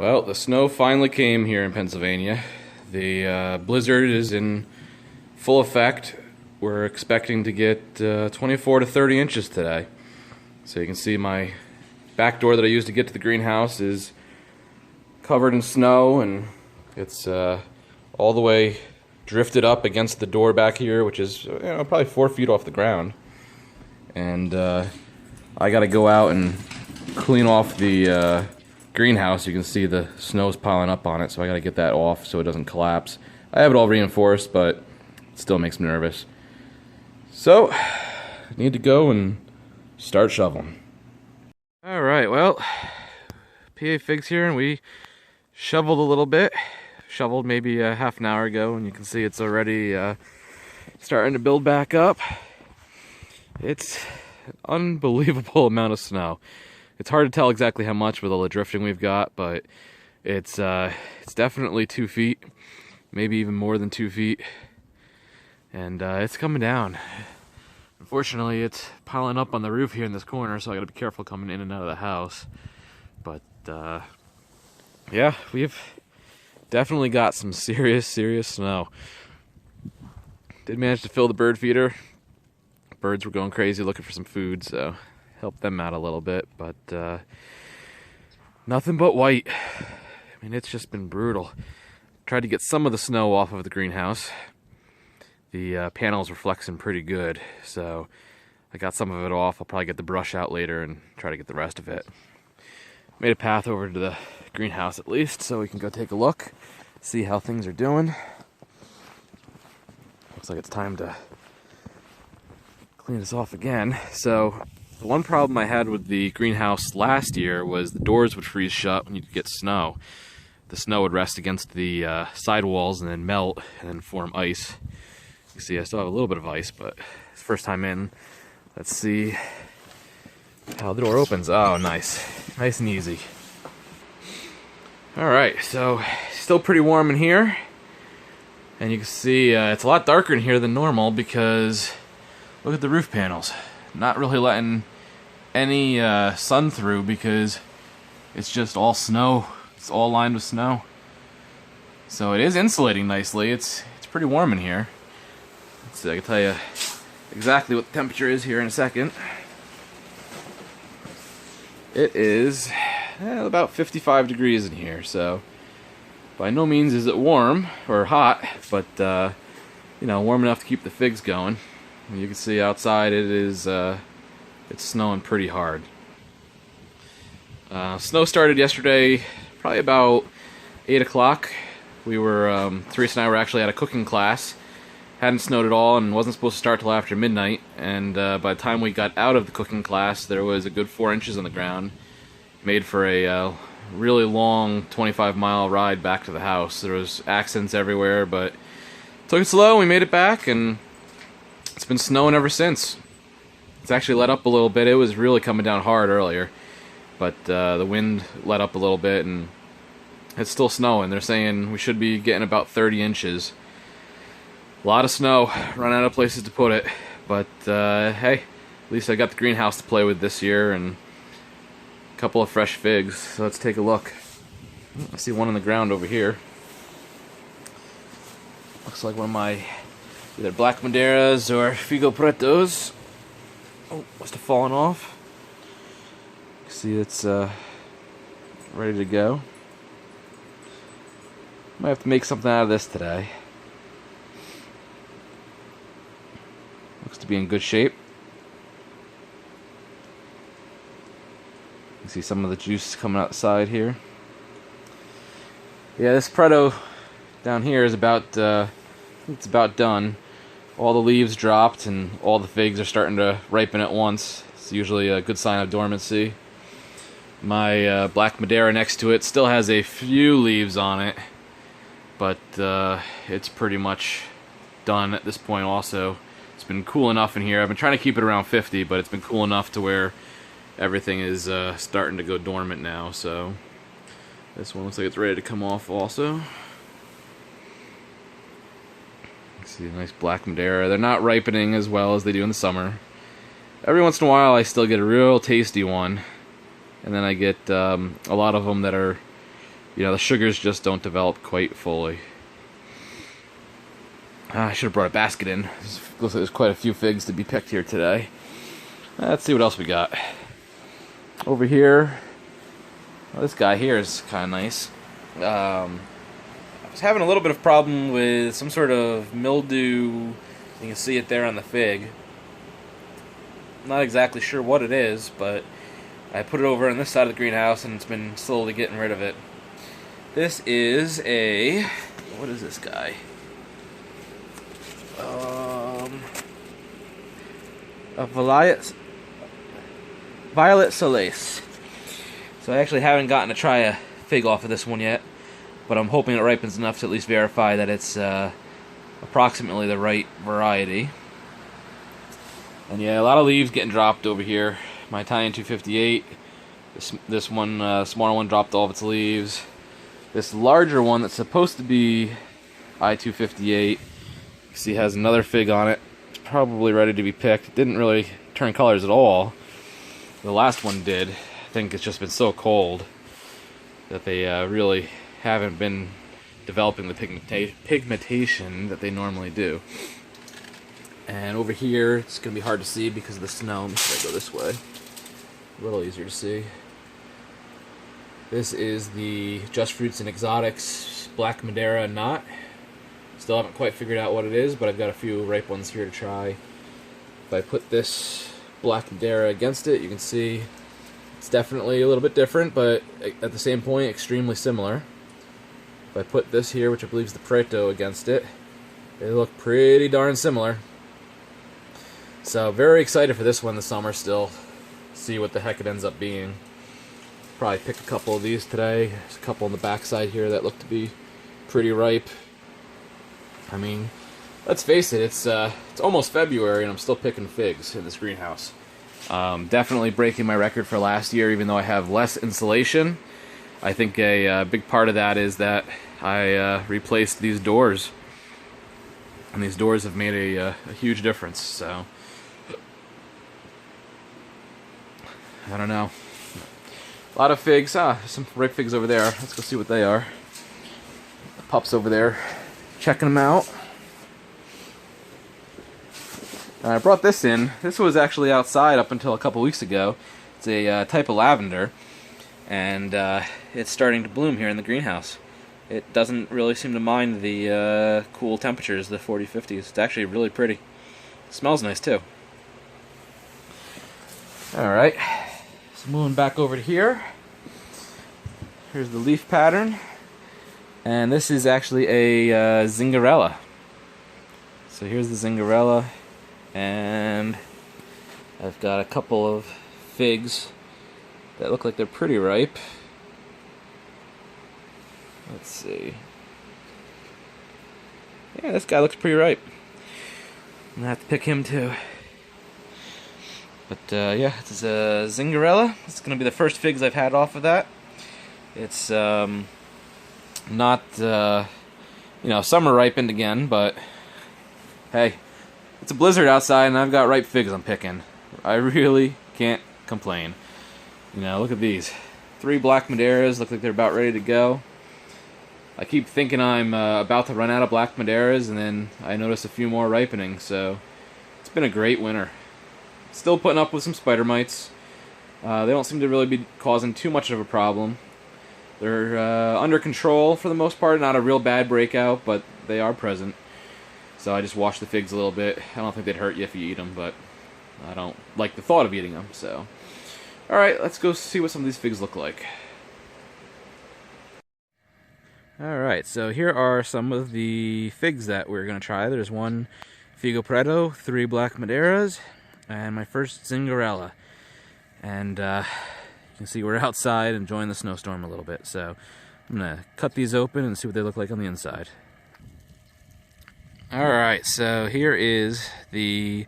Well, the snow finally came here in Pennsylvania. The blizzard is in full effect. We're expecting to get 24 to 30 inches today. So you can see my back door that I used to get to the greenhouse is covered in snow, and it's all the way drifted up against the door back here, which is probably 4 feet off the ground. And I got to go out and clean off the greenhouse. You can see the snow's piling up on it, so I got to get that off so it doesn't collapse. I have it all reinforced, but it still makes me nervous. So, I need to go and start shoveling. Alright, well, PA Figs here, and we shoveled a little bit. Shoveled maybe half an hour ago, and you can see it's already starting to build back up. It's an unbelievable amount of snow. It's hard to tell exactly how much with all the drifting we've got, but it's definitely 2 feet, maybe even more than 2 feet, and it's coming down. Unfortunately, it's piling up on the roof here in this corner, so I gotta be careful coming in and out of the house. But yeah, we've definitely got some serious snow. Did manage to fill the bird feeder. Birds were going crazy looking for some food, so helped them out a little bit, but nothing but white. I mean, it's just been brutal. Tried to get some of the snow off of the greenhouse. The panels were flexing pretty good, so I got some of it off. I'll probably get the brush out later and try to get the rest of it. Made a path over to the greenhouse at least, so we can go take a look, see how things are doing. Looks like it's time to clean this off again. So the one problem I had with the greenhouse last year was the doors would freeze shut when you get snow. The snow would rest against the sidewalls and then melt and then form ice. You can see I still have a little bit of ice, but it's the first time in. Let's see how the door opens. Oh, nice. Nice and easy. Alright, so still pretty warm in here. And you can see it's a lot darker in here than normal because look at the roof panels. Not really letting any sun through because it's just all snow. It's all lined with snow. So it is insulating nicely. It's pretty warm in here. Let's see, I can tell you exactly what the temperature is here in a second. It is about 55 degrees in here, so by no means is it warm or hot, but warm enough to keep the figs going. And you can see outside it is it's snowing pretty hard. Snow started yesterday, probably about 8 o'clock. We were Teresa and I were actually at a cooking class. Hadn't snowed at all and wasn't supposed to start till after midnight, and by the time we got out of the cooking class there was a good 4 inches on the ground. Made for a really long 25-mile ride back to the house. There was accidents everywhere, but took it slow. We made it back, and it's been snowing ever since. It's actually let up a little bit. It was really coming down hard earlier, but the wind let up a little bit, and it's still snowing. They're saying we should be getting about 30 inches. A lot of snow, run out of places to put it, but hey, at least I got the greenhouse to play with this year and a couple of fresh figs, so let's take a look. I see one on the ground over here. Looks like one of my either Black Madeiras or Figo Pretos. Oh, must have fallen off. See, it's ready to go. Might have to make something out of this today. Looks to be in good shape. You can see some of the juice coming outside here. Yeah, this Preto down here is about, it's about done. All the leaves dropped and all the figs are starting to ripen at once. It's usually a good sign of dormancy. My Black Madeira next to it still has a few leaves on it, but it's pretty much done at this point also. It's been cool enough in here. I've been trying to keep it around 50, but it's been cool enough to where everything is starting to go dormant now, so this one looks like it's ready to come off also. See a nice Black Madeira. They're not ripening as well as they do in the summer. Every once in a while I still get a real tasty one, and then I get a lot of them that are you know, the sugars just don't develop quite fully. I should have brought a basket in. Looks like there's quite a few figs to be picked here today. Let's see what else we got. Over here, well, this guy here is kind of nice. I was having a little bit of problem with some sort of mildew. You can see it there on the fig. Not exactly sure what it is, but I put it over on this side of the greenhouse and it's been slowly getting rid of it. This is a... what is this guy? A Violet Solace. So I actually haven't gotten to try a fig off of this one yet, but I'm hoping it ripens enough to at least verify that it's approximately the right variety. And yeah, a lot of leaves getting dropped over here. My Italian 258. This one, smaller one, dropped all of its leaves. This larger one that's supposed to be I-258, you see has another fig on it. It's probably ready to be picked. It didn't really turn colors at all. The last one did. I think it's just been so cold that they really haven't been developing the pigmentation that they normally do. And over here, it's going to be hard to see because of the snow. Let me try to go this way. A little easier to see. This is the Just Fruits and Exotics Black Madeira knot. Still haven't quite figured out what it is, but I've got a few ripe ones here to try. If I put this Black Madeira against it, you can see it's definitely a little bit different, but at the same point, extremely similar. If I put this here, which I believe is the Preto, against it, they look pretty darn similar. So, very excited for this one this summer still. See what the heck it ends up being. Probably pick a couple of these today. There's a couple on the backside here that look to be pretty ripe. I mean, let's face it, it's almost February and I'm still picking figs in this greenhouse. Definitely breaking my record for last year, even though I have less insulation. I think a big part of that is that I replaced these doors. And these doors have made a huge difference, so... I don't know. A lot of figs. Some ripe figs over there. Let's go see what they are. The pups over there, checking them out. I brought this in. This was actually outside up until a couple weeks ago. It's a type of lavender, and it's starting to bloom here in the greenhouse. It doesn't really seem to mind the cool temperatures, the 40, 50s. It's actually really pretty. It smells nice too. Alright. So moving back over to here, here's the leaf pattern, and this is actually a Zingarella. So here's the Zingarella, and I've got a couple of figs that look like they're pretty ripe. Let's see. Yeah, this guy looks pretty ripe. I'm gonna have to pick him too. But yeah, it's a Zingarella. It's going to be the first figs I've had off of that. It's not, you know, summer ripened again, but hey, it's a blizzard outside and I've got ripe figs I'm picking. I really can't complain. You know, look at these. 3 Black Madeiras, look like they're about ready to go. I keep thinking I'm about to run out of Black Madeiras, and then I notice a few more ripening, so it's been a great winter. Still putting up with some spider mites. They don't seem to really be causing too much of a problem. They're under control for the most part, not a real bad breakout, but they are present. So I just wash the figs a little bit. I don't think they'd hurt you if you eat them, but I don't like the thought of eating them, so. Alright, let's go see what some of these figs look like. Alright, so here are some of the figs that we're going to try. There's 1 Figo Preto, 3 Black Madeiras, and my first Zingarella. And you can see we're outside enjoying the snowstorm a little bit, so I'm going to cut these open and see what they look like on the inside. Alright, so here is the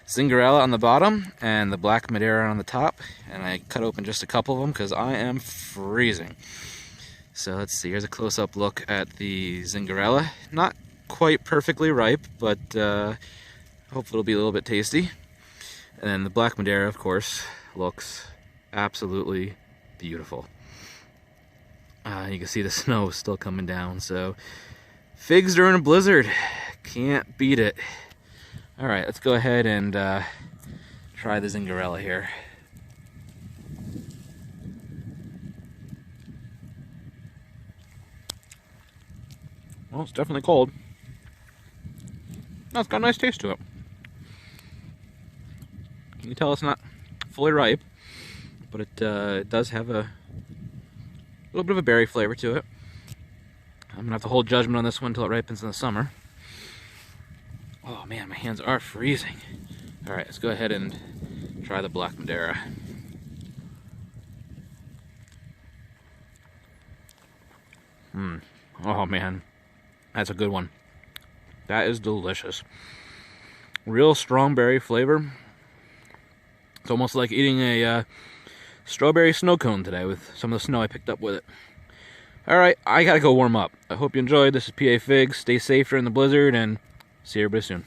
Zingarella on the bottom and the Black Madeira on the top, and I cut open just a couple of them because I am freezing. So let's see, here's a close-up look at the Zingarella. Not quite perfectly ripe, but hopefully it'll be a little bit tasty. And then the Black Madeira, of course, looks absolutely beautiful. You can see the snow is still coming down, so figs during a blizzard, can't beat it. All right, let's go ahead and try the Zingarella here. Well, it's definitely cold. No, it's got a nice taste to it. You can tell it's not fully ripe, but it does have a little bit of a berry flavor to it. I'm gonna have to hold judgment on this one until it ripens in the summer. Oh man, my hands are freezing. All right, let's go ahead and try the Black Madeira. Oh man, that's a good one. That is delicious. Real strong berry flavor. It's almost like eating a strawberry snow cone today with some of the snow I picked up with it. Alright, I gotta go warm up. I hope you enjoyed. This is PA Figs. Stay safe during the blizzard, and see everybody soon.